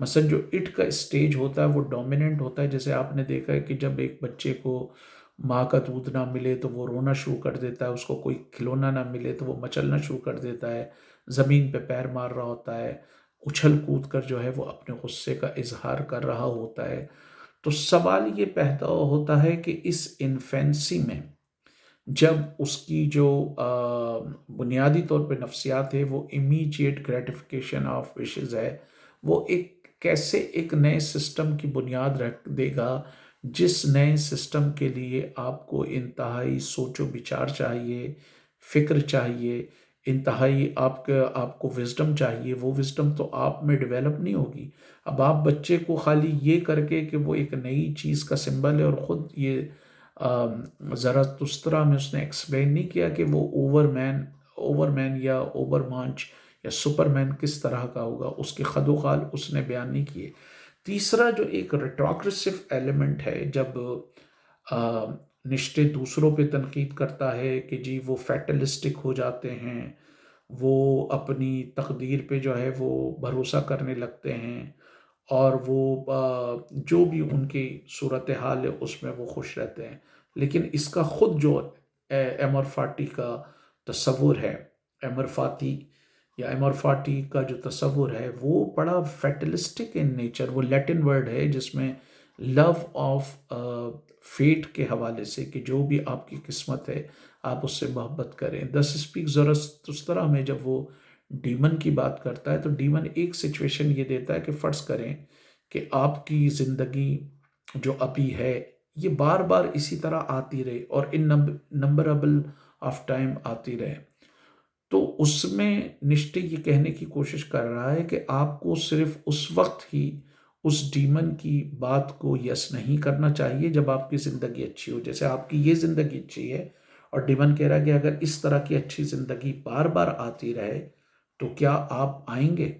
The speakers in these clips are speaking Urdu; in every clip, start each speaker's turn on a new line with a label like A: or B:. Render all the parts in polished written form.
A: مثلا جو اٹ کا اسٹیج ہوتا ہے وہ ڈومیننٹ ہوتا ہے، جیسے آپ نے دیکھا ہے کہ جب ایک بچے کو ماں کا دودھ نہ ملے تو وہ رونا شروع کر دیتا ہے، اس کو کوئی کھلونا نہ ملے تو وہ مچلنا شروع کر دیتا ہے، زمین پہ پیر مار رہا ہوتا ہے، اچھل کود کر جو ہے وہ اپنے غصے کا اظہار کر رہا ہوتا ہے۔ تو سوال یہ پیدا ہوتا ہے کہ اس انفینسی میں جب اس کی جو بنیادی طور پہ نفسیات ہے وہ امیجیٹ گریٹیفیکیشن آف وشز ہے، وہ کیسے ایک نئے سسٹم کی بنیاد رکھ دے گا، جس نئے سسٹم کے لیے آپ کو انتہائی سوچ و بچار چاہیے، فکر چاہیے، انتہائی آپ کو وزڈم چاہیے۔ وہ وزڈم تو آپ میں ڈیولپ نہیں ہوگی۔ اب آپ بچے کو خالی یہ کر کے کہ وہ ایک نئی چیز کا سمبل ہے، اور خود یہ زراتشترا میں اس نے ایکسپلین نہیں کیا کہ وہ اوور مین یا اوور مانچ یا سپر مین کس طرح کا ہوگا، اس کے خد و خال اس نے بیان نہیں کیے۔ تیسرا جو ایک ریٹروگریسو ایلیمنٹ ہے، جب نشتے دوسروں پہ تنقید کرتا ہے کہ جی وہ فیٹلسٹک ہو جاتے ہیں، وہ اپنی تقدیر پہ جو ہے وہ بھروسہ کرنے لگتے ہیں، اور وہ جو بھی ان کی صورتحال ہے اس میں وہ خوش رہتے ہیں، لیکن اس کا خود جو ایمر فاٹی کا تصور ہے، ایمر فاتی یا ایمر فاٹی کا جو تصور ہے وہ بڑا فیٹلسٹک ان نیچر، وہ لیٹن ورڈ ہے جس میں لو آف فیٹ کے حوالے سے کہ جو بھی آپ کی قسمت ہے آپ اس سے محبت کریں۔ دس اسپیک زرتشترا میں جب وہ ڈیمن کی بات کرتا ہے تو ڈیمن ایک سچویشن یہ دیتا ہے کہ فرض کریں کہ آپ کی زندگی جو ابھی ہے یہ بار بار اسی طرح آتی رہے اور ان نمبرابل آف ٹائم آتی رہے، تو اس میں نشتے یہ کہنے کی کوشش کر رہا ہے کہ آپ کو صرف اس وقت ہی اس ڈیمن کی بات کو یس نہیں کرنا چاہیے جب آپ کی زندگی اچھی ہو، جیسے آپ کی یہ زندگی اچھی ہے اور ڈیمن کہہ رہا ہے کہ اگر اس طرح کی اچھی زندگی بار بار آتی رہے تو کیا آپ آئیں گے؟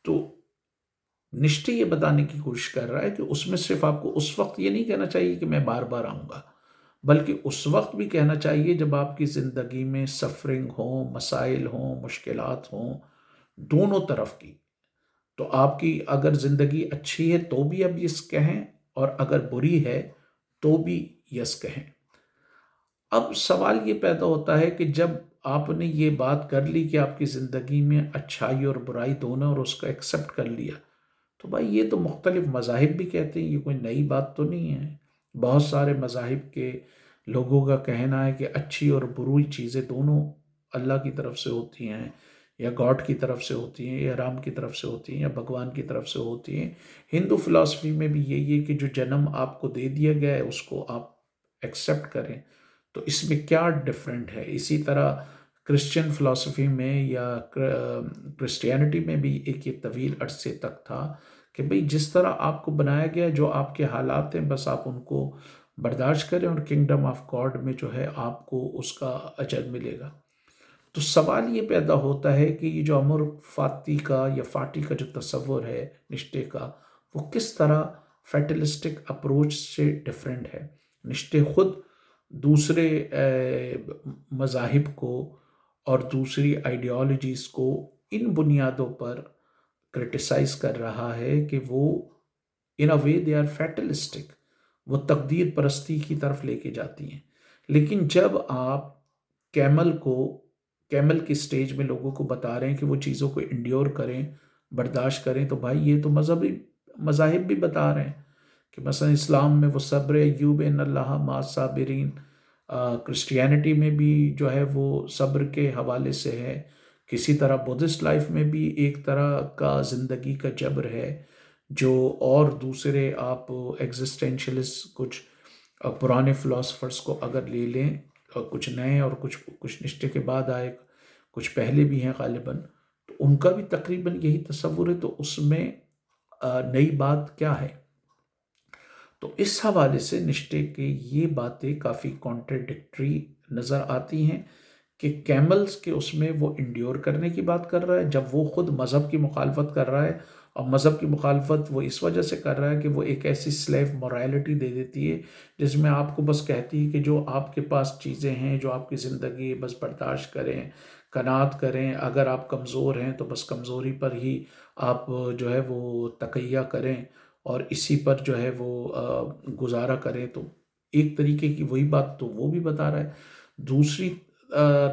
A: تو نشتے یہ بتانے کی کوشش کر رہا ہے کہ اس میں صرف آپ کو اس وقت یہ نہیں کہنا چاہیے کہ میں بار بار آؤں گا، بلکہ اس وقت بھی کہنا چاہیے جب آپ کی زندگی میں سفرنگ ہوں، مسائل ہوں، مشکلات ہوں، دونوں طرف کی۔ تو آپ کی اگر زندگی اچھی ہے تو بھی اب یس کہیں، اور اگر بری ہے تو بھی یس کہیں۔ اب سوال یہ پیدا ہوتا ہے کہ جب آپ نے یہ بات کر لی کہ آپ کی زندگی میں اچھائی اور برائی دونوں اور اس کو ایکسپٹ کر لیا، تو بھائی یہ تو مختلف مذاہب بھی کہتے ہیں، یہ کوئی نئی بات تو نہیں ہے۔ بہت سارے مذاہب کے لوگوں کا کہنا ہے کہ اچھی اور بری چیزیں دونوں اللہ کی طرف سے ہوتی ہیں، یا گاڈ کی طرف سے ہوتی ہیں، یا رام کی طرف سے ہوتی ہیں، یا بھگوان کی طرف سے ہوتی ہیں۔ ہندو فلاسفی میں بھی یہی ہے کہ جو جنم آپ کو دے دیا گیا ہے اس کو آپ ایکسپٹ کریں، تو اس میں کیا ڈفرینٹ ہے؟ اسی طرح کرسچن فلاسفی میں یا کرسٹیانٹی میں بھی ایک یہ طویل عرصے تک تھا کہ بھئی جس طرح آپ کو بنایا گیا، جو آپ کے حالات ہیں بس آپ ان کو برداشت کریں، اور کنگڈم آف گاڈ میں جو ہے آپ کو اس کا اجر ملے گا۔ تو سوال یہ پیدا ہوتا ہے کہ یہ جو امر فاتی کا یا فاٹی کا جو تصور ہے نشتے کا، وہ کس طرح فیٹلسٹک اپروچ سے ڈیفرنٹ ہے۔ نشتے خود دوسرے مذاہب کو اور دوسری آئیڈیالوجیز کو ان بنیادوں پر کرٹیسائز کر رہا ہے کہ وہ ان اے وے دے آر فیٹلسٹک، وہ تقدیر پرستی کی طرف لے کے جاتی ہیں۔ لیکن جب آپ کیمل کی سٹیج میں لوگوں کو بتا رہے ہیں کہ وہ چیزوں کو انڈیور کریں، برداشت کریں، تو بھائی یہ تو مذاہب بھی بتا رہے ہیں کہ مثلا اسلام میں وہ صبر ایوب ان اللہ مع صابرین، کرسٹیانٹی میں بھی جو ہے وہ صبر کے حوالے سے ہے، کسی طرح بدھسٹ لائف میں بھی ایک طرح کا زندگی کا جبر ہے، جو اور دوسرے آپ ایگزسٹینشلسٹ کچھ پرانے فلاسفرز کو اگر لے لیں، کچھ نئے اور کچھ نشتے کے بعد آئے، کچھ پہلے بھی ہیں غالباً، تو ان کا بھی تقریباً یہی تصور ہے، تو اس میں نئی بات کیا ہے؟ تو اس حوالے سے نشتے کے یہ باتیں کافی کانٹرڈکٹری نظر آتی ہیں کہ کیملز کے اس میں وہ انڈیور کرنے کی بات کر رہا ہے، جب وہ خود مذہب کی مخالفت کر رہا ہے، اور مذہب کی مخالفت وہ اس وجہ سے کر رہا ہے کہ وہ ایک ایسی سلیو مورالٹی دے دیتی ہے جس میں آپ کو بس کہتی ہے کہ جو آپ کے پاس چیزیں ہیں، جو آپ کی زندگی ہے، بس برداشت کریں، قناعت کریں، اگر آپ کمزور ہیں تو بس کمزوری پر ہی آپ جو ہے وہ تقیہ کریں اور اسی پر جو ہے وہ گزارا کریں، تو ایک طریقے کی وہی بات تو وہ بھی بتا رہا ہے۔ دوسری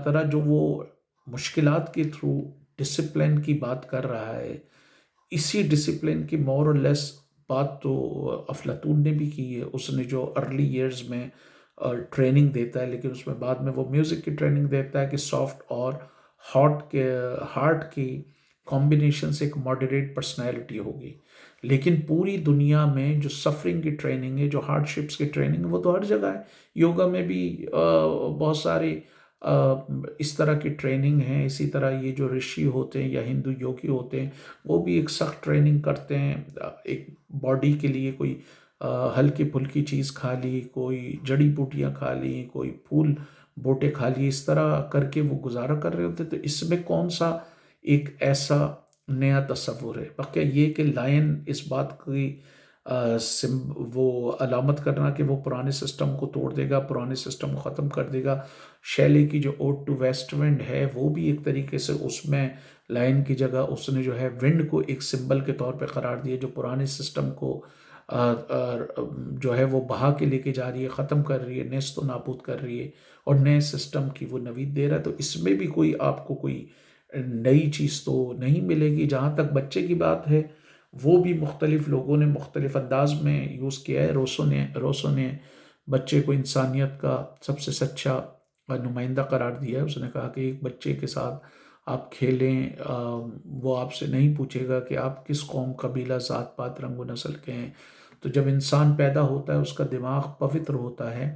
A: طرح جو وہ مشکلات کے تھرو ڈسپلن کی بات کر رہا ہے، اسی ڈسپلن کی مور اور لیس بات تو افلاطون نے بھی کی ہے۔ اس نے جو ارلی ایئرز میں ٹریننگ دیتا ہے، لیکن اس میں بعد میں وہ میوزک کی ٹریننگ دیتا ہے کہ سافٹ اور ہارٹ کی کمبینیشن سے ایک ماڈریٹ پرسنالٹی ہوگی۔ لیکن پوری دنیا میں جو سفرنگ کی ٹریننگ ہے، جو ہارڈ شپس کی ٹریننگ ہے، وہ تو ہر جگہ ہے۔ یوگا میں بھی بہت سارے اس طرح کی ٹریننگ ہیں۔ اسی طرح یہ جو رشی ہوتے ہیں یا ہندو یوگی ہوتے ہیں، وہ بھی ایک سخت ٹریننگ کرتے ہیں۔ ایک باڈی کے لیے کوئی ہلکی پھلکی چیز کھا لی، کوئی جڑی بوٹیاں کھا لی، کوئی پھول بوٹے کھا لی، اس طرح کر کے وہ گزارا کر رہے ہوتے۔ تو اس میں کون سا ایک ایسا نیا تصور ہے؟ بقیہ یہ کہ لائن اس بات کی وہ علامت کرنا کہ وہ پرانے سسٹم کو توڑ دے گا، پرانے سسٹم کو ختم کر دے گا۔ شیلے کی جو اوڈ ٹو ویسٹ ونڈ ہے، وہ بھی ایک طریقے سے اس میں لائن کی جگہ اس نے جو ہے ونڈ کو ایک سمبل کے طور پہ قرار دیا، جو پرانے سسٹم کو جو ہے وہ بہا کے لے کے جا رہی ہے، ختم کر رہی ہے، نیست و نابود کر رہی ہے، اور نئے سسٹم کی وہ نوید دے رہا ہے۔ تو اس میں بھی کوئی آپ کو کوئی نئی چیز تو نہیں ملے گی۔ جہاں تک بچے کی بات ہے، وہ بھی مختلف لوگوں نے مختلف انداز میں یوز کیا ہے۔ روسو نے بچے کو انسانیت کا سب سے سچا نمائندہ قرار دیا ہے۔ اس نے کہا کہ ایک بچے کے ساتھ آپ کھیلیں، وہ آپ سے نہیں پوچھے گا کہ آپ کس قوم، قبیلہ، ذات پات، رنگ و نسل کے ہیں۔ تو جب انسان پیدا ہوتا ہے، اس کا دماغ پوتر ہوتا ہے،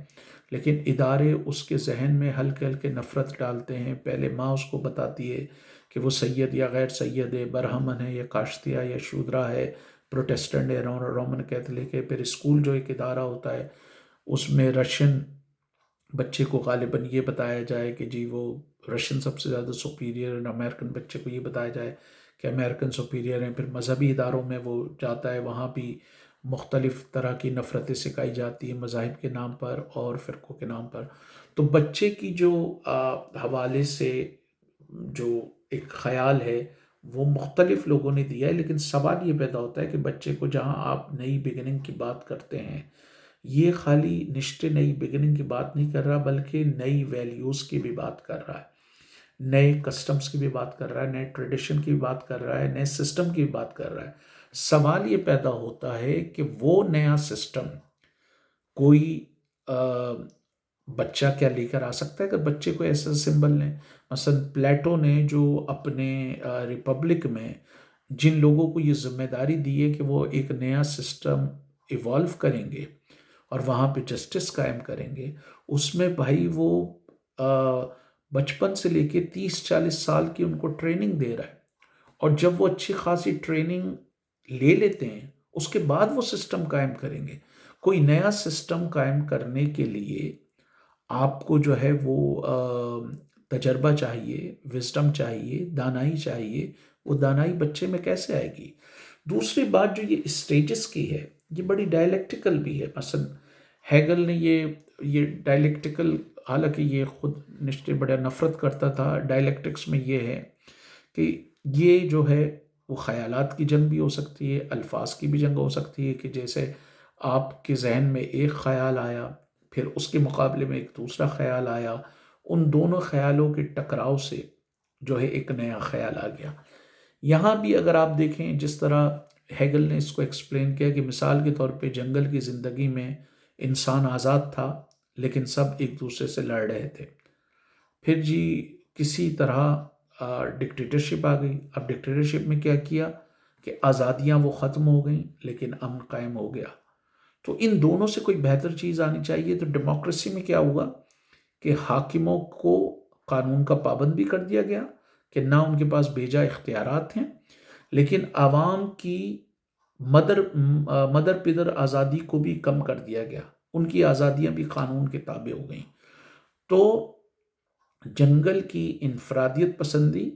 A: لیکن ادارے اس کے ذہن میں ہلکے ہلکے نفرت ڈالتے ہیں۔ پہلے ماں اس کو بتاتی ہے کہ وہ سید یا غیر سید ہے، برہمن ہے یا کاشتیہ یا شودرا ہے، پروٹیسٹنٹ ہے، رومن کیتھولک ہے۔ پھر اسکول جو ایک ادارہ ہوتا ہے، اس میں رشین بچے کو غالباً یہ بتایا جائے کہ جی وہ رشین سب سے زیادہ سپیریئر ہے، امریکن بچے کو یہ بتایا جائے کہ امریکن سپیریئر ہیں۔ پھر مذہبی اداروں میں وہ جاتا ہے، وہاں بھی مختلف طرح کی نفرتیں سکھائی جاتی ہیں مذاہب کے نام پر اور فرقوں کے نام پر۔ تو بچے کی جو حوالے سے جو ایک خیال ہے، وہ مختلف لوگوں نے دیا ہے، لیکن سوال یہ پیدا ہوتا ہے کہ بچے کو جہاں آپ نئی بگننگ کی بات کرتے ہیں، یہ خالی نشتے نئی بگننگ کی بات نہیں کر رہا، بلکہ نئی ویلیوز کی بھی بات کر رہا ہے، نئے کسٹمز کی بھی بات کر رہا ہے، نئے ٹریڈیشن کی بھی بات کر رہا ہے، نئے سسٹم کی بھی بات کر رہا ہے۔ سوال یہ پیدا ہوتا ہے کہ وہ نیا سسٹم کوئی بچہ کیا لے کر آ سکتا ہے؟ کہ بچے کو ایسا سمبل لیں، مثلا پلیٹو نے جو اپنے ریپبلک میں جن لوگوں کو یہ ذمہ داری دی ہے کہ وہ ایک نیا سسٹم ایوالو کریں گے اور وہاں پہ جسٹس قائم کریں گے، اس میں بھائی وہ بچپن سے لے کے 30-40 سال کی ان کو ٹریننگ دے رہا ہے، اور جب وہ اچھی خاصی ٹریننگ لے لیتے ہیں، اس کے بعد وہ سسٹم قائم کریں گے۔ کوئی نیا سسٹم قائم کرنے کے لیے آپ کو جو ہے وہ تجربہ چاہیے، وزڈم چاہیے، دانائی چاہیے۔ وہ دانائی بچے میں کیسے آئے گی؟ دوسری بات جو یہ اسٹیجز کی ہے، یہ بڑی ڈائلیکٹیکل بھی ہے۔ مثلا ہیگل نے یہ ڈائلیکٹیکل، حالانکہ یہ خود نشتے بڑا نفرت کرتا تھا، ڈائلیکٹکس میں یہ ہے کہ یہ جو ہے وہ خیالات کی جنگ بھی ہو سکتی ہے، الفاظ کی بھی جنگ ہو سکتی ہے، کہ جیسے آپ کے ذہن میں ایک خیال آیا، پھر اس کے مقابلے میں ایک دوسرا خیال آیا، ان دونوں خیالوں کے ٹکراؤ سے جو ہے ایک نیا خیال آ گیا۔ یہاں بھی اگر آپ دیکھیں جس طرح ہیگل نے اس کو ایکسپلین کیا کہ مثال کے طور پہ جنگل کی زندگی میں انسان آزاد تھا، لیکن سب ایک دوسرے سے لڑ رہے تھے۔ پھر جی کسی طرح ڈکٹیٹرشپ آ گئی۔ اب ڈکٹیٹرشپ میں کیا کیا کہ آزادیاں وہ ختم ہو گئیں، لیکن امن قائم ہو گیا۔ تو ان دونوں سے کوئی بہتر چیز آنی چاہیے۔ تو ڈیموکریسی میں کیا ہوا کہ حاکموں کو قانون کا پابند بھی کر دیا گیا کہ نہ ان کے پاس بیجا اختیارات ہیں، لیکن عوام کی مدر پدر آزادی کو بھی کم کر دیا گیا، ان کی آزادیاں بھی قانون کے تابع ہو گئیں۔ تو جنگل کی انفرادیت پسندی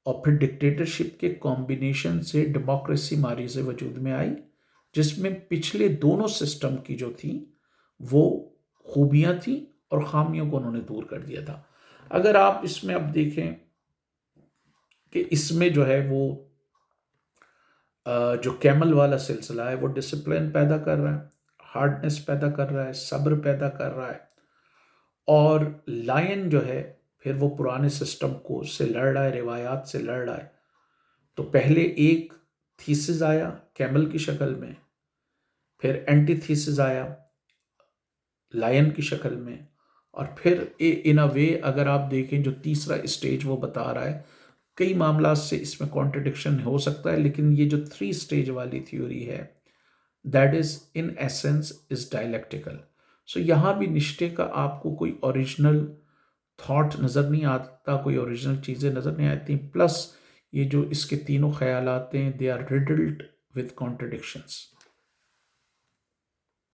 A: اور پھر ڈکٹیٹرشپ کے کمبینیشن سے ڈیموکریسی ماری سے وجود میں آئی، جس میں پچھلے دونوں سسٹم کی جو تھی وہ خوبیاں تھیں اور خامیوں کو انہوں نے دور کر دیا تھا۔ اگر آپ اس میں اب دیکھیں کہ اس میں جو ہے وہ جو کیمل والا سلسلہ ہے وہ ڈسپلن پیدا کر رہا ہے، ہارڈنس پیدا کر رہا ہے، صبر پیدا کر رہا ہے، اور لائن جو ہے پھر وہ پرانے سسٹم کو سے لڑ رہا ہے، روایات سے لڑ رہا ہے. تو پہلے ایک تھیسز آیا کیمل کی شکل میں، پھر اینٹی تھیسز آیا لائن کی شکل میں، اور پھر ان اے وے اگر آپ دیکھیں جو تیسرا اسٹیج وہ بتا رہا ہے، کئی معاملات سے اس میں کانٹرڈکشن ہو سکتا ہے، لیکن یہ جو 3 اسٹیج والی تھیوری ہے that is in essence is dialectical. So یہاں بھی نشتے کا آپ کو کوئی اوریجنل تھاٹ نظر نہیں آتا، کوئی اوریجنل چیزیں نظر نہیں آتی، پلس یہ جو اس کے تینوں خیالات ہیں دے آر ریڈلڈ with contradictions.